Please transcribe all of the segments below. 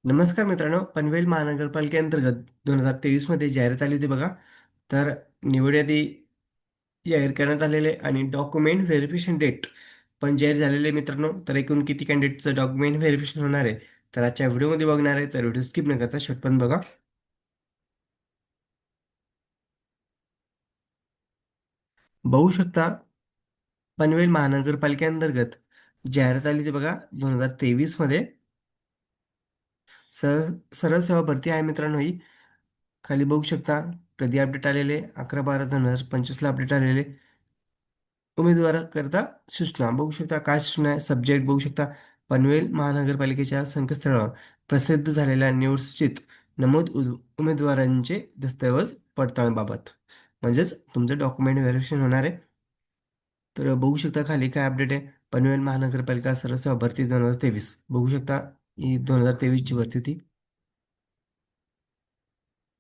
नमस्कार मित्रांनो, पनवेल महानगरपालिकेअंतर्गत 2023 मध्ये जाहिरात आली होती बघा. तर निवड यादी जाहीर करण्यात आलेले आणि डॉक्युमेंट व्हेरिफिकेशन डेट पण जाहीर झालेले मित्रांनो. तर एकूण किती कॅन्डिडेटचं डॉक्युमेंट व्हेरिफिकेशन होणार आहे, तर आजच्या व्हिडिओमध्ये बघणार आहे. तर व्हिडिओ स्किप न करता शेवटपर्यंत बघा. बघू शकता, पनवेल महानगरपालिकेअंतर्गत जाहिरात आली होती बघा 2023 मध्ये. सरळ सेवा भरती आहे मित्रांनो ही. खाली बघू शकता कधी अपडेट आलेले, 11/12/2025 ला अपडेट आलेले. उमेदवाराकरता सूचना बघू शकता, काय सूचना आहे. सब्जेक्ट बघू शकता, पनवेल महानगरपालिकेच्या संकेतस्थळावर प्रसिद्ध झालेल्या निवड सूचीत नमूद उमेदवारांचे दस्तऐवज पडताळणीबाबत, म्हणजेच तुमचं डॉक्युमेंट व्हेरिफिकेशन होणार आहे. तर बघू शकता खाली काय अपडेट आहे. पनवेल महानगरपालिका सरसेवा भरती 2023 बघू शकता, ही 2023 ची भरती होती.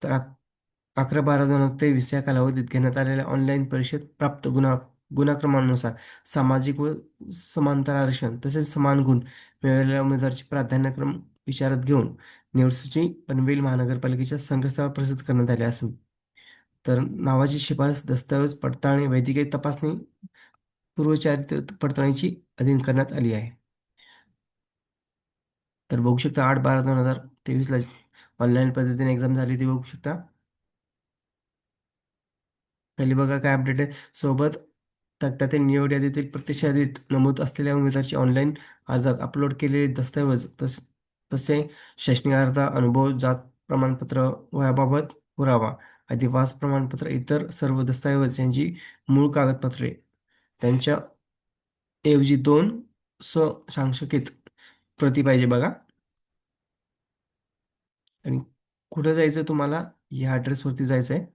तर 11/12/2023 या कालावधीत घेण्यात आलेल्या ऑनलाईन परीक्षेत प्राप्त गुणक्रमांनुसार सामाजिक व समांतर आरक्षण तसेच समान गुण मिळालेल्या उमेदवाराचे प्राधान्यक्रम विचारात घेऊन निवडसूची पनवेल महानगरपालिकेच्या संकेतस्थळावर प्रसिद्ध करण्यात आली असून, तर नावाची शिफारस, दस्तऐवज पडताळणी, वैद्यकीय तपासणी, पूर्वचारित्र पडताळणीची अधीन करण्यात आली आहे. तर बघू शकता 8/12/2023 ला ऑनलाईन पद्धतीने एक्झाम झाली ती बघू शकता. खाली बघा काय अपडेट आहे. सोबत तक्त्यातील निवड यादीतील प्रत्यक्ष यादीत नमूद असलेल्या उमेदवाराचे ऑनलाईन अर्जात अपलोड केलेले दस्तऐवज तसे शैक्षणिक अर्हता, अनुभव, जात प्रमाणपत्र, वयाबाबत पुरावा, अधिवास प्रमाणपत्र, इतर सर्व दस्तऐवज यांची मूळ कागदपत्रे त्यांच्या ऐवजी 2 सांशकित प्रती पाहिजे बघा. आणि कुठं जायचं तुम्हाला, या ॲड्रेसवरती जायचं आहे.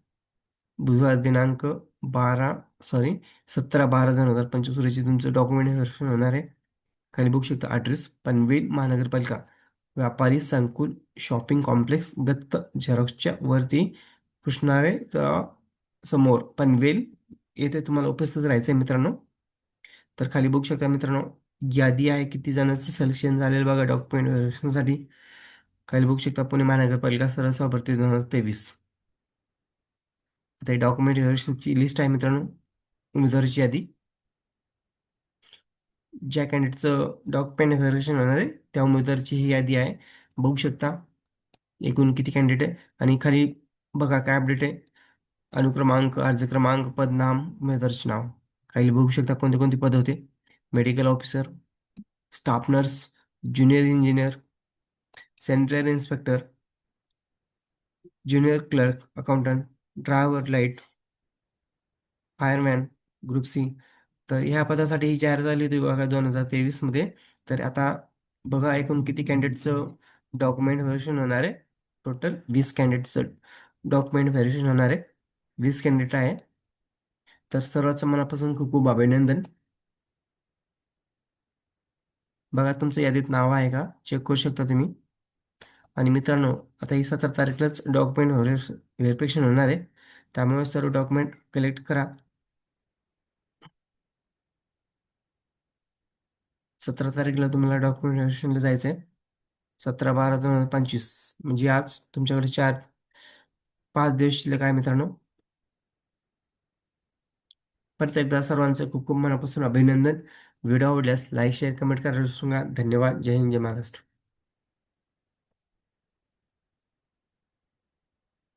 बुधवार दिनांक 12 सॉरी 17/12/2025 रोजी तुमचं डॉक्युमेंट व्हेरिफिकेशन होणार आहे. खाली बघू शकता ॲड्रेस, पनवेल महानगरपालिका व्यापारी संकुल, शॉपिंग कॉम्प्लेक्स, दत्त झेरॉक्सच्या वरती, कृष्णारे समोर, पनवेल येथे तुम्हाला उपस्थित राहायचं आहे मित्रांनो. तर खाली बघू शकता मित्रांनो, यादी आहे किती जणांचं सिलेक्शन झालेलं बघा डॉक्युमेंट व्हेरिफिकेशनसाठी. खाली बघू शकता पुणे महानगरपालिका सरळ भरती 2023. आता ही डॉक्युमेंट व्हेरिफिकेशनची लिस्ट आहे मित्रांनो, उमेदवाराची यादी. ज्या कॅन्डिडेटचं डॉक्युमेंट व्हेरिफिकेशन होणार आहे त्या उमेदवाराची ही यादी आहे. बघू शकता एकूण किती कॅन्डिडेट आहे. आणि खाली बघा काय अपडेट आहे. अनुक्रमांक, अर्ज क्रमांक, पदनाम, उमेदवाराचे नाव. खाली बघू शकता कोणते कोणते पद होते. Medical officer, staff nurse, junior engineer, sanitary inspector, junior clerk, accountant, driver light, fireman, group C. तर ह्या पदासाठी ही जाहीर झाली होती बघा 2023 मध्ये. तर आता बघा एकूण किती कॅन्डिडेटचं डॉक्युमेंट व्हेरिफिकेशन होणार आहे. टोटल 20 कॅन्डिडेटचं डॉक्युमेंट व्हेरिफिकेशन होणार आहे. 20 कॅन्डिडेट आहे. तर सर्वांचं मनापासून खूप खूप अभिनंदन. बघा तुमचं यादीत नाव आहे का, चेक करू शकता तुम्ही. आणि मित्रांनो, आता ही 17 तारखेलाच डॉक्युमेंट व्हेरिफिकेशन होणार आहे. त्यामुळे सर्व डॉक्युमेंट कलेक्ट करा. 17 तारखेला तुम्हाला डॉक्युमेंट व्हेरिफिकेशनला जायचं आहे. 17/12/2025 म्हणजे आज तुमच्याकडे 5 दिवस शिल्लक आहे मित्रांनो. परत एकदा सर्वांचं खूप खूप मनापासून अभिनंदन. व्हिडिओ आवडल्यास लाईक, शेअर, कमेंट करायला विसरू नका. धन्यवाद. जय हिंद, जय महाराष्ट्र.